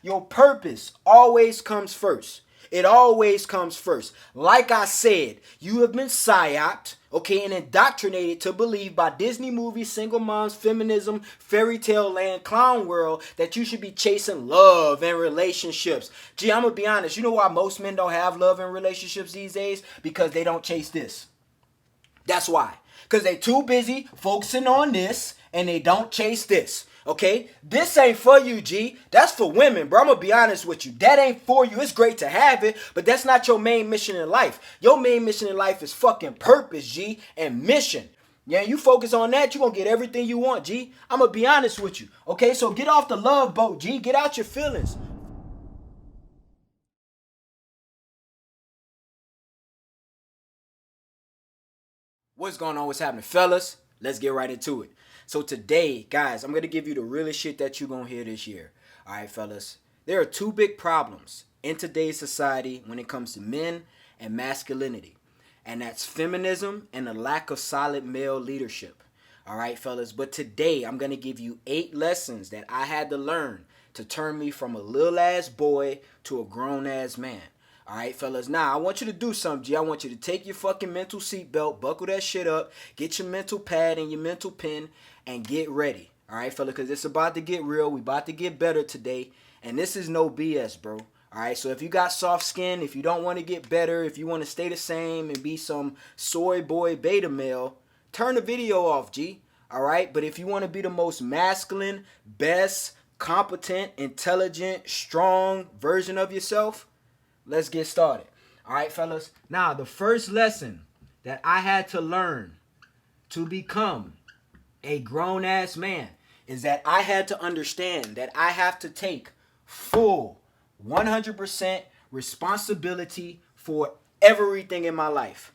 Your purpose always comes first. It always comes first. Like I said, you have been psyoped, okay, and indoctrinated to believe by Disney movies, single moms, feminism, fairy tale land, clown world that you should be chasing love and relationships. Gee, I'm gonna be honest. You know why most men don't have love and relationships these days? Because they don't chase this. That's why. Because they too busy focusing on this and they don't chase this. Okay? This ain't for you, G. That's for women, bro. I'm going to be honest with you. That ain't for you. It's great to have it, but that's not your main mission in life. Your main mission in life is fucking purpose, G, and mission. Yeah, you focus on that, you're going to get everything you want, G. I'm going to be honest with you. Okay? So get off the love boat, G. Get out your feelings. What's going on? What's happening, fellas? Let's get right into it. So today, guys, I'm going to give you the realest shit that you're going to hear this year. All right, fellas. There are two big problems in today's society when it comes to men and masculinity. And that's feminism and the lack of solid male leadership. All right, fellas. But today, I'm going to give you 8 lessons that I had to learn to turn me from a little ass boy to a grown ass man. All right, fellas. Now, I want you to do something, G. I want you to take your fucking mental seatbelt, buckle that shit up, get your mental pad and your mental pen, and get ready. All right, fellas, because it's about to get real. We about to get better today, and this is no BS, bro. All right, so if you got soft skin, if you don't want to get better, if you want to stay the same and be some soy boy beta male, turn the video off, G. All right, but if you want to be the most masculine, best, competent, intelligent, strong version of yourself, let's get started. All right, fellas. Now, the first lesson that I had to learn to become a grown-ass man is that I had to understand that I have to take full 100% responsibility for everything in my life.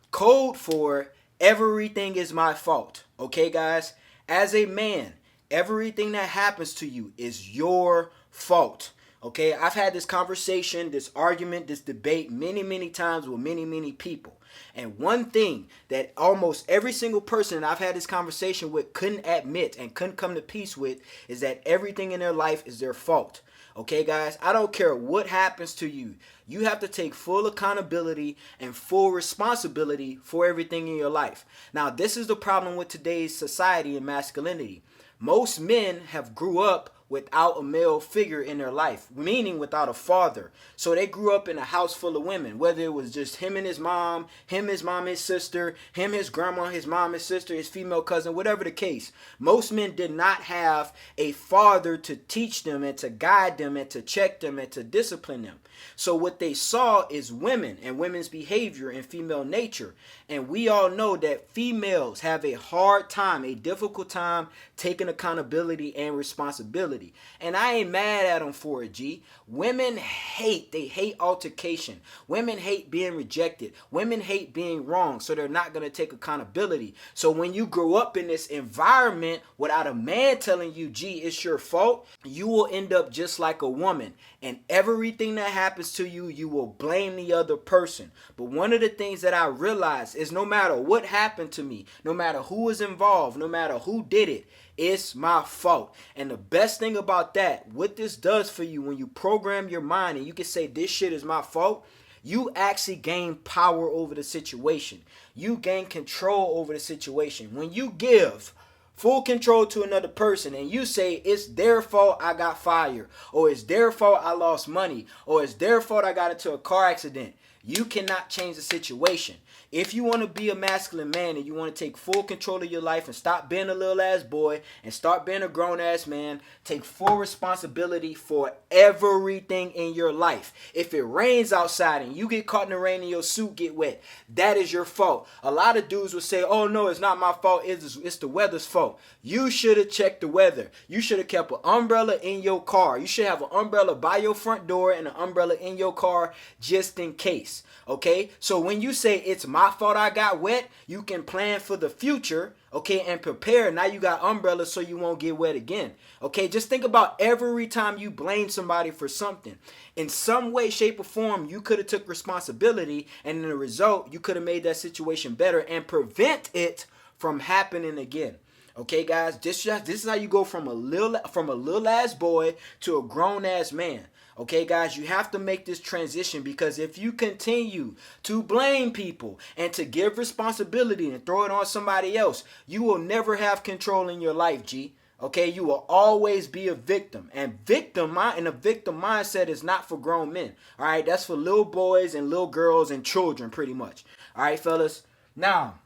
Code for everything is my fault. Okay, guys? As a man, everything that happens to you is your fault. Okay, I've had this conversation, this argument, this debate many times with many people. And one thing that almost every single person that I've had this conversation with couldn't admit and couldn't come to peace with is that everything in their life is their fault. Okay, guys, I don't care what happens to you. You have to take full accountability and full responsibility for everything in your life. Now, this is the problem with today's society and masculinity. Most men have grew up without a male figure in their life, meaning without a father. So they grew up in a house full of women, whether it was just him and his mom, his sister, him, his grandma, his mom, his sister, his female cousin, whatever the case. Most men did not have a father to teach them and to guide them and to check them and to discipline them. So what they saw is women and women's behavior and female nature. And we all know that females have a hard time, a difficult time taking accountability and responsibility. And I ain't mad at them for it, G. Women hate, they hate altercation. Women hate being rejected. Women hate being wrong, so they're not going to take accountability. So when you grow up in this environment without a man telling you, G, it's your fault, you will end up just like a woman. And everything that happens to you, you will blame the other person. But one of the things that I realized is no matter what happened to me, no matter who was involved, no matter who did it, it's my fault. And the best thing about that, what this does for you when you program your mind and you can say this shit is my fault, you actually gain power over the situation. You gain control over the situation. When you give full control to another person and you say it's their fault I got fired, or it's their fault I lost money, or it's their fault I got into a car accident, you cannot change the situation. If you want to be a masculine man and you want to take full control of your life and stop being a little ass boy and start being a grown ass man, take full responsibility for everything in your life. If it rains outside and you get caught in the rain and your suit get wet, that is your fault. A lot of dudes will say, oh no, it's not my fault, it's the weather's fault. You should have checked the weather. You should have kept an umbrella in your car. You should have an umbrella by your front door and an umbrella in your car just in case. Okay, so when you say it's my fault I got wet, you can plan for the future, okay, and prepare. Now you got umbrellas so you won't get wet again. Okay, just think about every time you blame somebody for something. In some way, shape, or form, you could have took responsibility, and in the result, you could have made that situation better and prevent it from happening again. Okay, guys, this is how you go from a little ass boy to a grown ass man. Okay, guys, you have to make this transition, because if you continue to blame people and to give responsibility and throw it on somebody else, you will never have control in your life, G. Okay, you will always be a victim, and a victim mindset is not for grown men. All right, that's for little boys and little girls and children, pretty much. All right, fellas. Now,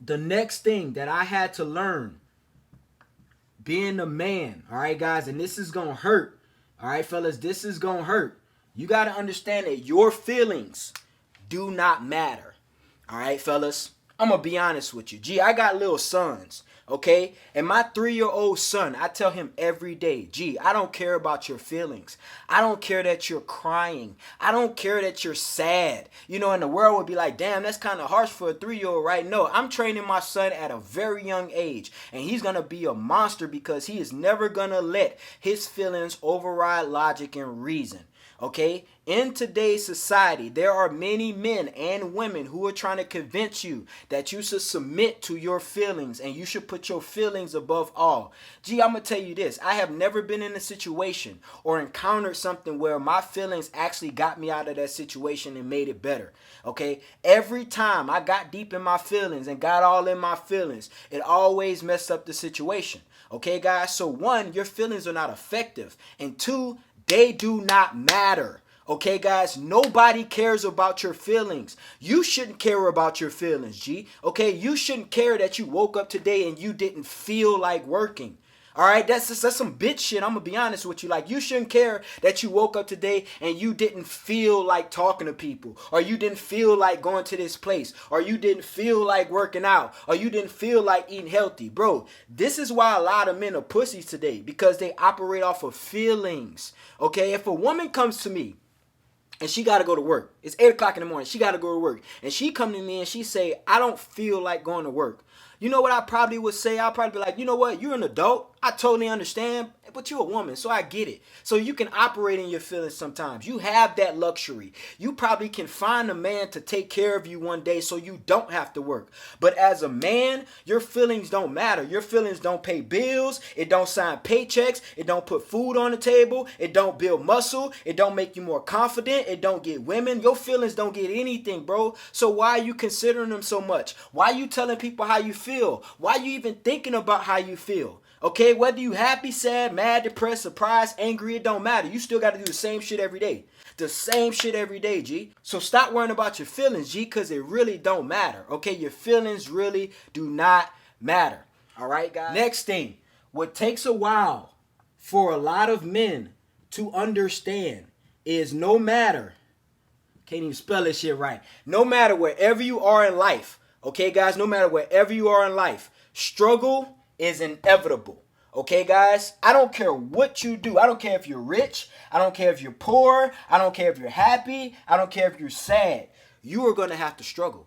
the next thing that I had to learn being a man, all right, guys, and this is gonna hurt. All right, fellas, this is gonna hurt. You gotta understand that your feelings do not matter. All right, fellas, I'm gonna be honest with you. Gee, I got little sons, okay? And my 3-year-old son, I tell him every day, gee, I don't care about your feelings. I don't care that you're crying. I don't care that you're sad. You know, and the world would be like, damn, that's kind of harsh for a 3-year-old, right? No, I'm training my son at a very young age, and he's gonna be a monster because he is never gonna let his feelings override logic and reason. Okay, in today's society, there are many men and women who are trying to convince you that you should submit to your feelings and you should put your feelings above all. Gee, I'm going to tell you this. I have never been in a situation or encountered something where my feelings actually got me out of that situation and made it better. Okay, every time I got deep in my feelings and got all in my feelings, it always messed up the situation. Okay, guys, so one, your feelings are not effective, and two, they do not matter. Okay, guys, nobody cares about your feelings. You shouldn't care about your feelings, G. Okay, you shouldn't care that you woke up today and you didn't feel like working. All right, that's some bitch shit. I'm gonna be honest with you. Like, you shouldn't care that you woke up today and you didn't feel like talking to people, or you didn't feel like going to this place, or you didn't feel like working out, or you didn't feel like eating healthy. Bro, this is why a lot of men are pussies today, because they operate off of feelings. Okay, if a woman comes to me and she got to go to work, it's 8 o'clock in the morning, she got to go to work, and she come to me and she say, I don't feel like going to work. You know what I probably would say? I'll probably be like, you know what? You're an adult. I totally understand, but you're a woman, so I get it. So you can operate in your feelings sometimes. You have that luxury. You probably can find a man to take care of you one day so you don't have to work. But as a man, your feelings don't matter. Your feelings don't pay bills. It don't sign paychecks. It don't put food on the table. It don't build muscle. It don't make you more confident. It don't get women. Your feelings don't get anything, bro. So why are you considering them so much? Why are you telling people how you feel? Why are you even thinking about how you feel? Okay, whether you happy, sad, mad, depressed, surprised, angry, it don't matter. You still got to do the same shit every day. The same shit every day, G. So stop worrying about your feelings, G, because it really don't matter. Okay, your feelings really do not matter. All right, guys? Next thing, what takes a while for a lot of men to understand is no matter, can't even spell this shit right, no matter wherever you are in life, okay, guys, no matter wherever you are in life, struggle is inevitable. Okay, guys? I don't care what you do. I don't care if you're rich. I don't care if you're poor. I don't care if you're happy. I don't care if you're sad. You are going to have to struggle.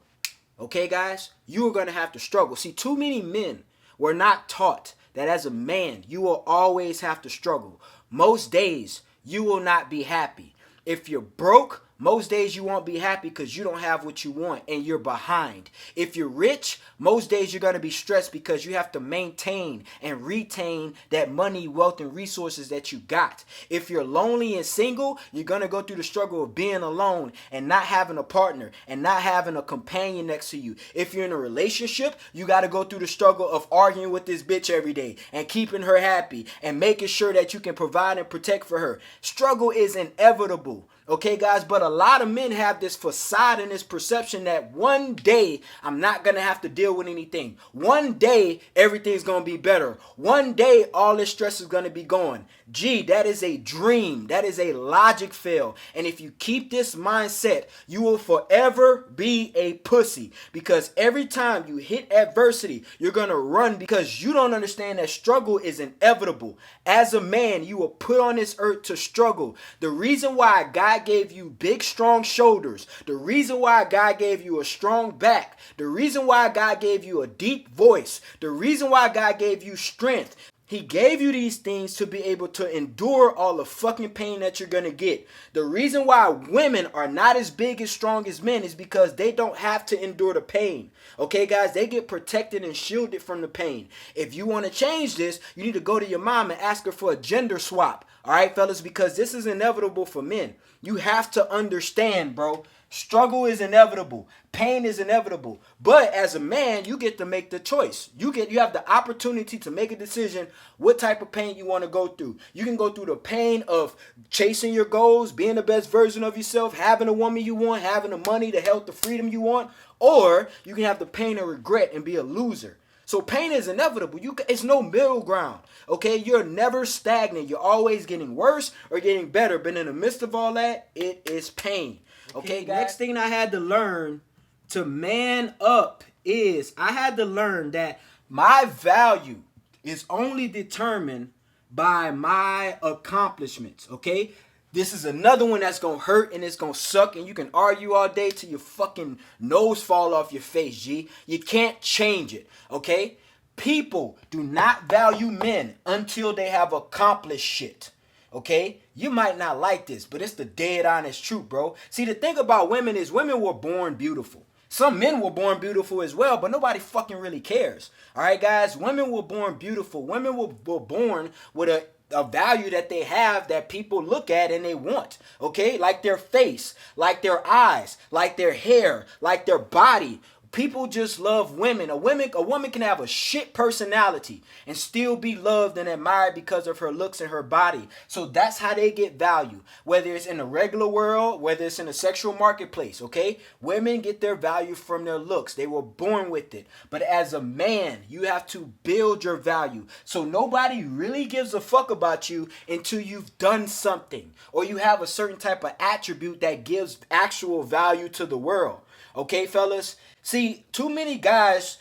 Okay, guys? You are going to have to struggle. See, too many men were not taught that as a man, you will always have to struggle. Most days, you will not be happy. If you're broke, most days you won't be happy because you don't have what you want and you're behind. If you're rich, most days you're going to be stressed because you have to maintain and retain that money, wealth, and resources that you got. If you're lonely and single, you're going to go through the struggle of being alone and not having a partner and not having a companion next to you. If you're in a relationship, you got to go through the struggle of arguing with this bitch every day and keeping her happy and making sure that you can provide and protect for her. Struggle is inevitable. Okay, guys, but a lot of men have this facade and this perception that one day I'm not going to have to deal with anything. One day everything's going to be better. One day all this stress is going to be gone. Gee, that is a dream. That is a logic fail. And if you keep this mindset, you will forever be a pussy, because every time you hit adversity, you're going to run because you don't understand that struggle is inevitable. As a man, you were put on this earth to struggle. The reason why God gave you big, strong shoulders, the reason why God gave you a strong back, the reason why God gave you a deep voice, the reason why God gave you strength, He gave you these things to be able to endure all the fucking pain that you're gonna get. The reason why women are not as big as strong as men is because they don't have to endure the pain. Okay, guys, they get protected and shielded from the pain. If you want to change this, you need to go to your mom and ask her for a gender swap. All right, fellas, because this is inevitable for men. You have to understand, bro. Struggle is inevitable. Pain is inevitable. But as a man, you get to make the choice. You have the opportunity to make a decision what type of pain you want to go through. You can go through the pain of chasing your goals, being the best version of yourself, having a woman you want, having the money, the health, the freedom you want. Or you can have the pain of regret and be a loser. So pain is inevitable. It's no middle ground. Okay, you're never stagnant. You're always getting worse or getting better. But in the midst of all that, it is pain. Okay, guys. Next thing I had to learn to man up is I had to learn that my value is only determined by my accomplishments. Okay, this is another one that's gonna hurt and it's gonna suck, and you can argue all day till your fucking nose fall off your face, G. You can't change it. Okay, people do not value men until they have accomplished shit. Okay, you might not like this, but it's the dead honest truth, bro. See, the thing about women is women were born beautiful. Some men were born beautiful as well, but nobody fucking really cares. All right, guys, women were born beautiful. Women were born with a value that they have that people look at and they want. Okay, like their face, like their eyes, like their hair, like their body. People just love women. A woman can have a shit personality and still be loved and admired because of her looks and her body. So that's how they get value. Whether it's in the regular world, whether it's in the sexual marketplace, okay? Women get their value from their looks. They were born with it. But as a man, you have to build your value. So nobody really gives a fuck about you until you've done something or you have a certain type of attribute that gives actual value to the world. Okay, fellas? See, too many guys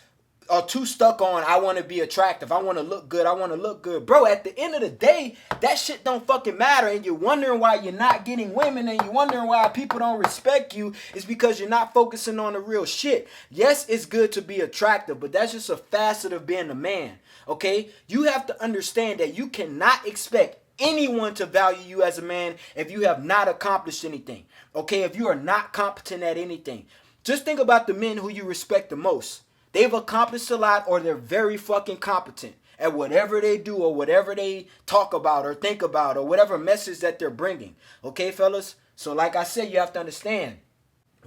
are too stuck on, I want to be attractive. I want to look good. I want to look good. Bro, at the end of the day, that shit don't fucking matter. And you're wondering why you're not getting women and you're wondering why people don't respect you. It's because you're not focusing on the real shit. Yes, it's good to be attractive, but that's just a facet of being a man. Okay? You have to understand that you cannot expect anyone to value you as a man if you have not accomplished anything. Okay? If you are not competent at anything. Just think about the men who you respect the most. They've accomplished a lot or they're very fucking competent at whatever they do or whatever they talk about or think about or whatever message that they're bringing. Okay, fellas? So like I said, you have to understand.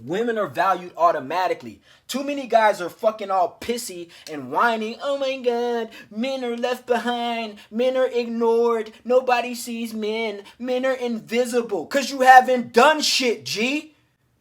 Women are valued automatically. Too many guys are fucking all pissy and whining. Oh my God, men are left behind. Men are ignored. Nobody sees men. Men are invisible. Because you haven't done shit, G.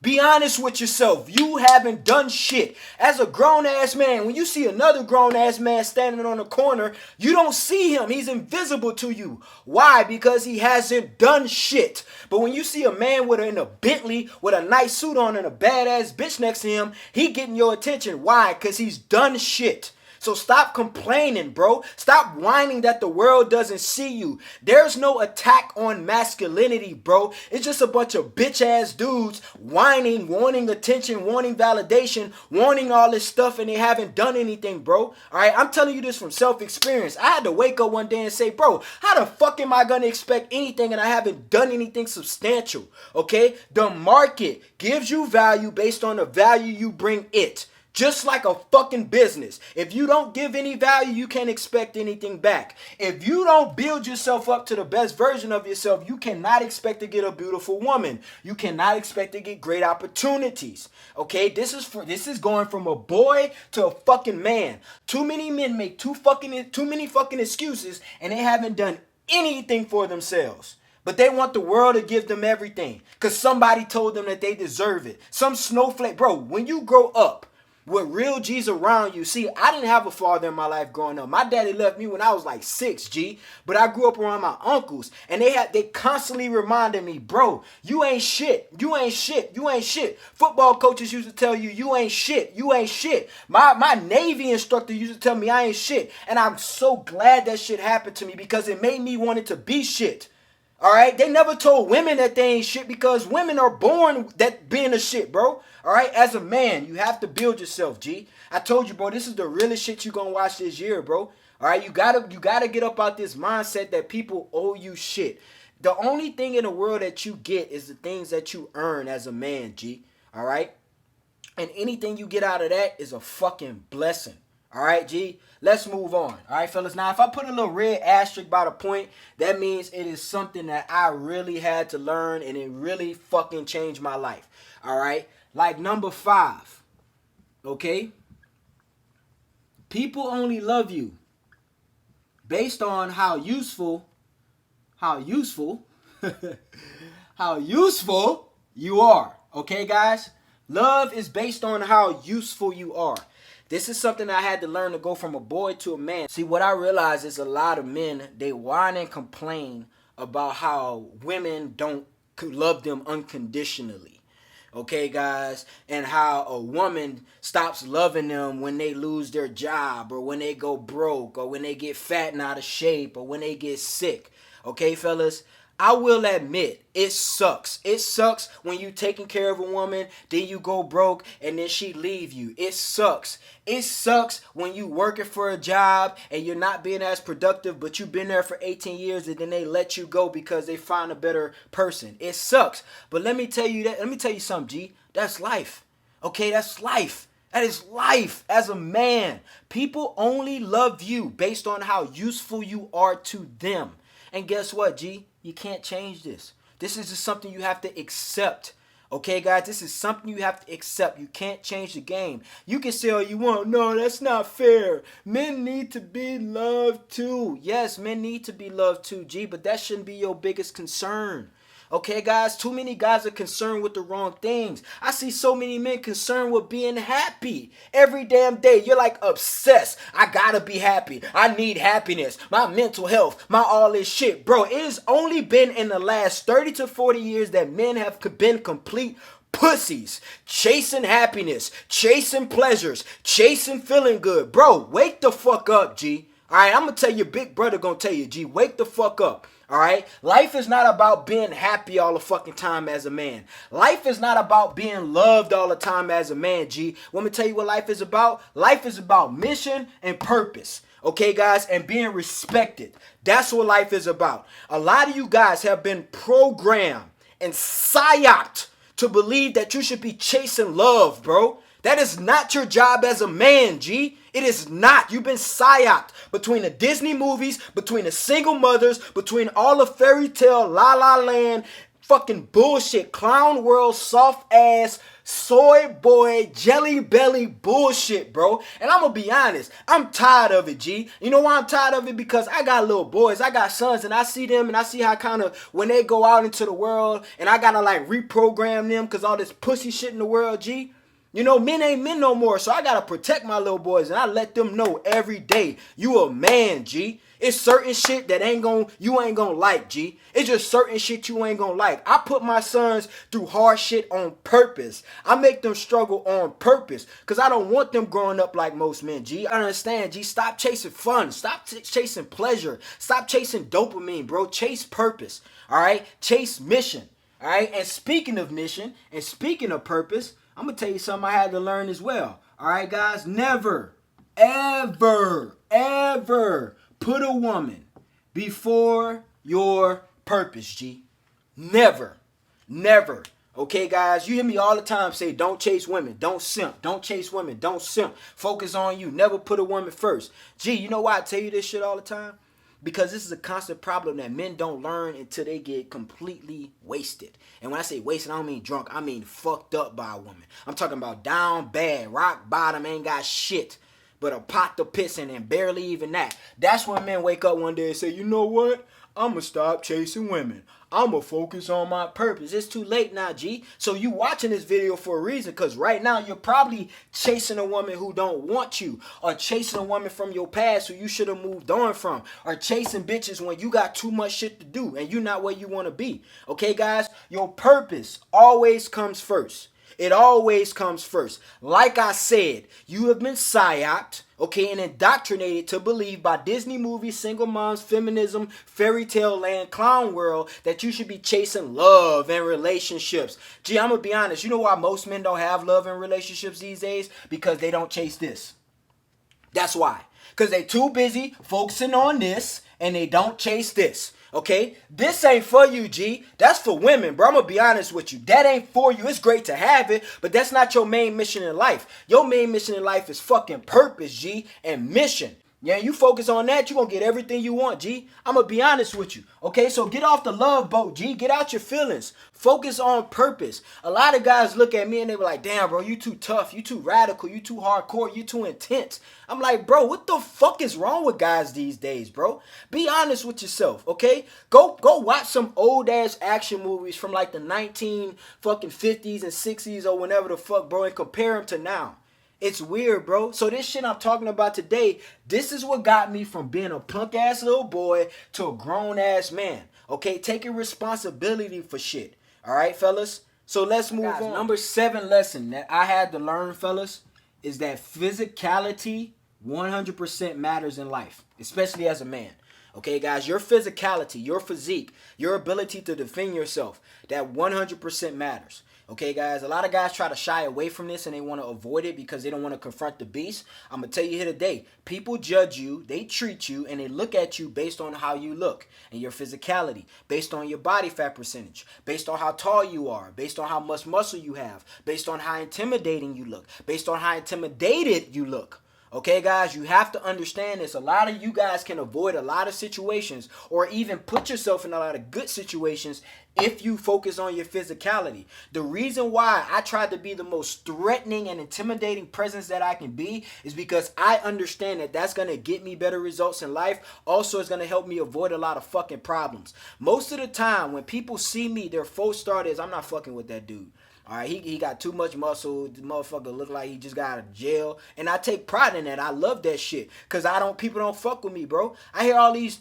Be honest with yourself. You haven't done shit. As a grown-ass man, when you see another grown-ass man standing on the corner, you don't see him. He's invisible to you. Why? Because he hasn't done shit. But when you see a man in a Bentley with a nice suit on and a badass bitch next to him, he getting your attention. Why? Because he's done shit. So stop complaining, bro. Stop whining that the world doesn't see you. There's no attack on masculinity, bro. It's just a bunch of bitch-ass dudes whining, wanting attention, wanting validation, wanting all this stuff, and they haven't done anything, bro. All right, I'm telling you this from self-experience. I had to wake up one day and say, bro, how the fuck am I going to expect anything and I haven't done anything substantial, okay? The market gives you value based on the value you bring it. Just like a fucking business. If you don't give any value, you can't expect anything back. If you don't build yourself up to the best version of yourself, you cannot expect to get a beautiful woman. You cannot expect to get great opportunities. Okay, this is going from a boy to a fucking man. Too many men make too many fucking excuses and they haven't done anything for themselves. But they want the world to give them everything because somebody told them that they deserve it. Some snowflake, bro, when you grow up, with real G's around you. See, I didn't have a father in my life growing up. My daddy left me when I was like 6, G. But I grew up around my uncles. And they constantly reminded me, bro, you ain't shit. You ain't shit. You ain't shit. Football coaches used to tell you, you ain't shit. You ain't shit. My Navy instructor used to tell me I ain't shit. And I'm so glad that shit happened to me because it made me want it to be shit. All right, they never told women that they ain't shit because women are born that being a shit, bro. All right, as a man, you have to build yourself, G. I told you, bro, this is the realest shit you gonna watch this year, bro. All All right, you gotta get up out this mindset that people owe you shit. The only thing in the world that you get is the things that you earn as a man, G. All right, and anything you get out of that is a fucking blessing. All right, G. Let's move on. All right, fellas. Now, if I put a little red asterisk by the point, that means it is something that I really had to learn, and it really fucking changed my life. All right, like number 5. Okay, people only love you based on how useful how useful you are. Okay, guys? Love is based on how useful you are. This is something I had to learn to go from a boy to a man. See, what I realize is a lot of men, they whine and complain about how women don't love them unconditionally. Okay, guys, and how a woman stops loving them when they lose their job, or when they go broke, or when they get fat and out of shape, or when they get sick. Okay, fellas, I will admit, it sucks. It sucks when you taking care of a woman, then you go broke, and then she leave you. It sucks. It sucks when you working for a job, and you're not being as productive, but you've been there for 18 years, and then they let you go because they find a better person. It sucks. But let me tell you something, G. That's life. Okay, that's life. That is life as a man. People only love you based on how useful you are to them. And guess what, G? You can't change this. This is just something you have to accept. Okay, guys? This is something you have to accept. You can't change the game. You can say all you want. No, that's not fair. Men need to be loved too. Yes, men need to be loved too, G. But that shouldn't be your biggest concern. Okay, guys? Too many guys are concerned with the wrong things. I see so many men concerned with being happy every damn day. You're like obsessed. I gotta be happy. I need happiness. My mental health. My all this shit. Bro, it has only been in the last 30 to 40 years that men have been complete pussies, chasing happiness, chasing pleasures, chasing feeling good. Bro, wake the fuck up, G. All right, I'm gonna tell you, big brother gonna tell you, G, wake the fuck up. All right, life is not about being happy all the fucking time as a man. Life is not about being loved all the time as a man, G. Want me to tell you what life is about? Life is about mission and purpose. Okay, guys, and being respected. That's what life is about. A lot of you guys have been programmed and psyoped to believe that you should be chasing love, bro. That is not your job as a man, G. It is not. You've been psyoped between the Disney movies, between the single mothers, between all the fairy tale, La La Land, fucking bullshit, clown world, soft ass, soy boy, jelly belly bullshit, bro. And I'm going to be honest, I'm tired of it, G. You know why I'm tired of it? Because I got little boys, I got sons, and I see them, and I see how kind of when they go out into the world, and I got to like reprogram them because all this pussy shit in the world, G. You know, men ain't men no more, so I gotta protect my little boys, and I let them know every day, you a man, G. It's certain shit that you ain't gonna like, G. It's just certain shit you ain't gonna like. I put my sons through hard shit on purpose. I make them struggle on purpose, because I don't want them growing up like most men, G. I understand, G. Stop chasing fun. Stop chasing pleasure. Stop chasing dopamine, bro. Chase purpose, all right? Chase mission, all right? And speaking of mission, and speaking of purpose, I'm going to tell you something I had to learn as well. All right, guys? Never, ever, ever put a woman before your purpose, G. Never, never. Okay, guys? You hear me all the time say, don't chase women. Don't simp. Don't chase women. Don't simp. Focus on you. Never put a woman first. G, you know why I tell you this shit all the time? Because this is a constant problem that men don't learn until they get completely wasted. And when I say wasted, I don't mean drunk. I mean fucked up by a woman. I'm talking about down bad, rock bottom, ain't got shit but a pot to piss in, and barely even that. That's when men wake up one day and say, you know what? I'm going to stop chasing women. I'm going to focus on my purpose. It's too late now, G. So you watching this video for a reason, because right now you're probably chasing a woman who don't want you, or chasing a woman from your past who you should have moved on from, or chasing bitches when you got too much shit to do and you're not where you want to be. Okay, guys? Your purpose always comes first. It always comes first. Like I said, you have been psyoped, okay, and indoctrinated to believe by Disney movies, single moms, feminism, fairy tale land, clown world, that you should be chasing love and relationships. Gee, I'm going to be honest. You know why most men don't have love and relationships these days? Because they don't chase this. That's why. Because they too busy focusing on this and they don't chase this. Okay? This ain't for you, G. That's for women, bro. I'm going to be honest with you. That ain't for you. It's great to have it, but that's not your main mission in life. Your main mission in life is fucking purpose, G, and mission. Yeah, you focus on that, you're going to get everything you want, G. I'm going to be honest with you. Okay, so get off the love boat, G. Get out your feelings. Focus on purpose. A lot of guys look at me and they be like, damn, bro, you too tough. You too radical. You too hardcore. You too intense. I'm like, bro, what the fuck is wrong with guys these days, bro? Be honest with yourself, okay? Go watch some old-ass action movies from like the 1950s and 60s or whenever the fuck, bro, and compare them to now. It's weird, bro. So this shit I'm talking about today, this is what got me from being a punk ass little boy to a grown ass man. Okay, taking responsibility for shit. All right, fellas. So let's move on. Number 7 lesson that I had to learn, fellas, is that physicality 100% matters in life, especially as a man. Okay, guys, your physicality, your physique, your ability to defend yourself, that 100% matters. Okay, guys, a lot of guys try to shy away from this and they want to avoid it because they don't want to confront the beast. I'm going to tell you here today, people judge you, they treat you, and they look at you based on how you look and your physicality, based on your body fat percentage, based on how tall you are, based on how much muscle you have, based on how intimidating you look, based on how intimidated you look. Okay, guys, you have to understand this. A lot of you guys can avoid a lot of situations or even put yourself in a lot of good situations if you focus on your physicality. The reason why I tried to be the most threatening and intimidating presence that I can be is because I understand that that's going to get me better results in life. Also, it's going to help me avoid a lot of fucking problems. Most of the time, when people see me, their first start is, I'm not fucking with that dude. All right, he got too much muscle. The motherfucker look like he just got out of jail. And I take pride in that. I love that shit. Because people don't fuck with me, bro. I hear all these,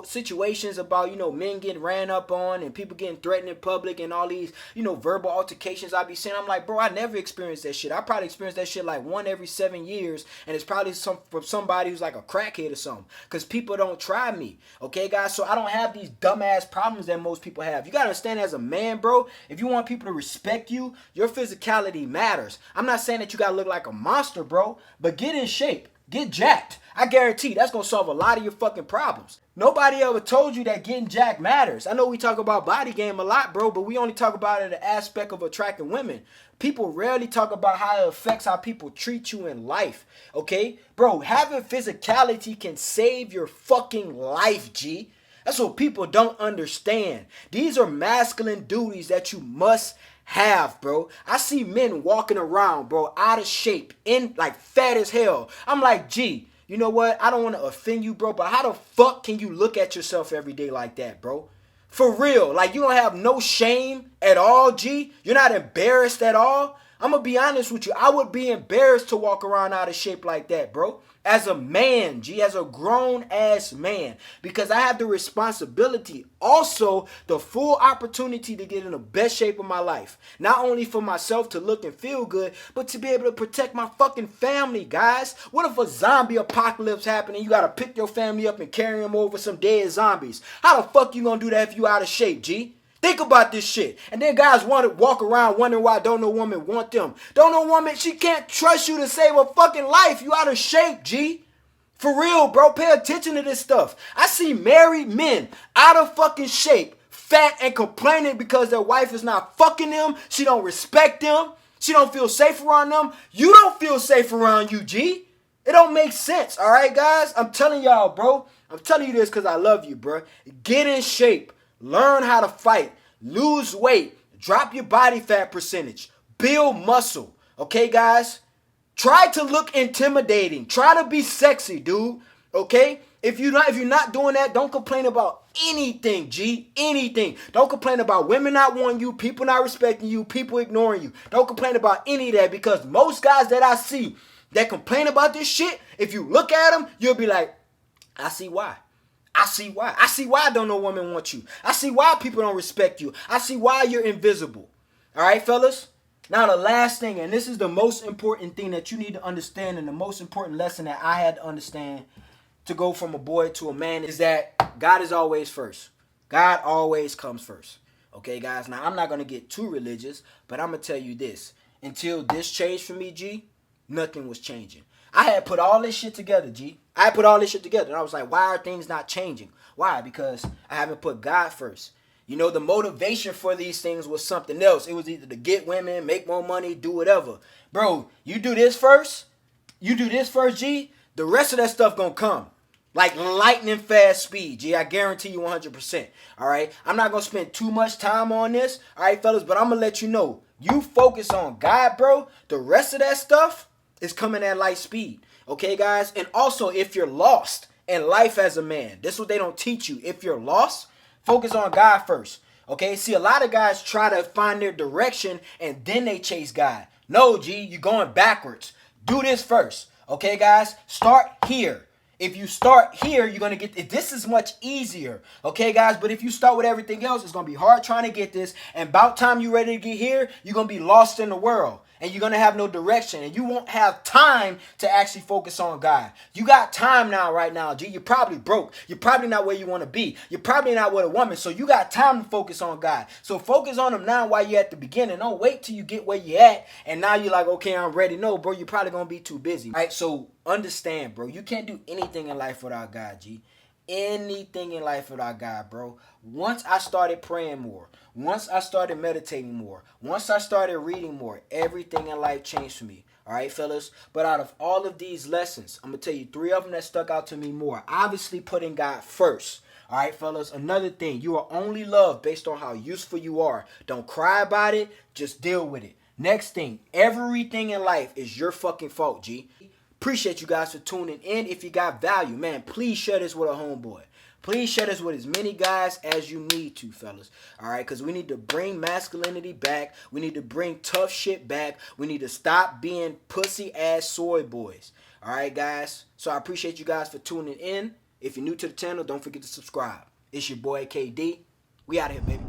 situations about, men getting ran up on and people getting threatened in public and all these, verbal altercations I be seeing. I'm like, bro, I never experienced that shit. I probably experienced that shit like one every 7 years. And it's probably from somebody who's like a crackhead or something. Because people don't try me. Okay, guys? So I don't have these dumbass problems that most people have. You got to understand as a man, bro, if you want people to respect you, your physicality matters. I'm not saying that you gotta look like a monster, bro, but get in shape, get jacked. I guarantee that's gonna solve a lot of your fucking problems. Nobody ever told you that getting jacked matters. I know we talk about body game a lot, bro, but we only talk about it in the aspect of attracting women. People rarely talk about how it affects how people treat you in life, okay? Bro, having physicality can save your fucking life, G. That's what people don't understand. These are masculine duties that you must have, bro. I see men walking around, bro, out of shape, in like fat as hell. I'm like, gee, you know what? I don't want to offend you, bro, but how the fuck can you look at yourself every day like that, bro? For real. Like, you don't have no shame at all, G. You're not embarrassed at all. I'm going to be honest with you. I would be embarrassed to walk around out of shape like that, bro. As a man, G, as a grown-ass man, because I have the responsibility, also the full opportunity to get in the best shape of my life. Not only for myself to look and feel good, but to be able to protect my fucking family, guys. What if a zombie apocalypse happened and you got to pick your family up and carry them over some dead zombies? How the fuck you gonna do that if you out of shape, G? Think about this shit. And then guys want to walk around wondering why don't no woman want them. Don't no woman, she can't trust you to save her fucking life. You out of shape, G. For real, bro. Pay attention to this stuff. I see married men out of fucking shape, fat and complaining because their wife is not fucking them. She don't respect them. She don't feel safe around them. You don't feel safe around you, G. It don't make sense, all right, guys? I'm telling y'all, bro. I'm telling you this because I love you, bro. Get in shape. Learn how to fight, lose weight, drop your body fat percentage, build muscle. Okay, guys? Try to look intimidating. Try to be sexy, dude. Okay? If you're not doing that, don't complain about anything, G. Anything. Don't complain about women not wanting you, people not respecting you, people ignoring you. Don't complain about any of that because most guys that I see that complain about this shit, if you look at them, you'll be like, I see why. I see why. I see why don't no woman want you. I see why people don't respect you. I see why you're invisible. All right, fellas? Now, the last thing, and this is the most important thing that you need to understand and the most important lesson that I had to understand to go from a boy to a man is that God is always first. God always comes first. Okay, guys? Now, I'm not going to get too religious, but I'm going to tell you this. Until this changed for me, G, nothing was changing. I had put all this shit together, G. I had put all this shit together. And I was like, why are things not changing? Why? Because I haven't put God first. You know, the motivation for these things was something else. It was either to get women, make more money, do whatever. Bro, you do this first, G, the rest of that stuff gonna come. Like lightning fast speed, G. I guarantee you 100%. All right? I'm not going to spend too much time on this, all right, fellas, but I'm going to let you know. You focus on God, bro. The rest of that stuff is coming at light speed. Okay, guys? And also, if you're lost in life as a man, this is what they don't teach you. If you're lost, focus on God first. Okay? See, a lot of guys try to find their direction and then they chase God. No, G, you're going backwards. Do this first. Okay, guys? Start here. If you start here, you're going to get this is much easier. Okay, guys? But if you start with everything else, it's going to be hard trying to get this. And about time you're ready to get here, you're going to be lost in the world. And you're going to have no direction. And you won't have time to actually focus on God. You got time now, right now, G. You're probably broke. You're probably not where you want to be. You're probably not with a woman. So you got time to focus on God. So focus on him now while you're at the beginning. Don't wait till you get where you're at. And now you're like, okay, I'm ready. No, bro, you're probably going to be too busy. All right, so understand, bro. You can't do anything in life without God, G. Anything in life without God, bro. Once I started praying more, once I started meditating more, once I started reading more, everything in life changed for me. All right, fellas. But out of all of these lessons, I'm going to tell you 3 of them that stuck out to me more. Obviously, putting God first. All right, fellas. Another thing, you are only loved based on how useful you are. Don't cry about it. Just deal with it. Next thing, everything in life is your fucking fault, G. Appreciate you guys for tuning in. If you got value, man, please share this with a homeboy. Please share this with as many guys as you need to, fellas. All right, because we need to bring masculinity back. We need to bring tough shit back. We need to stop being pussy-ass soy boys. All right, guys? So I appreciate you guys for tuning in. If you're new to the channel, don't forget to subscribe. It's your boy, KD. We out here, baby.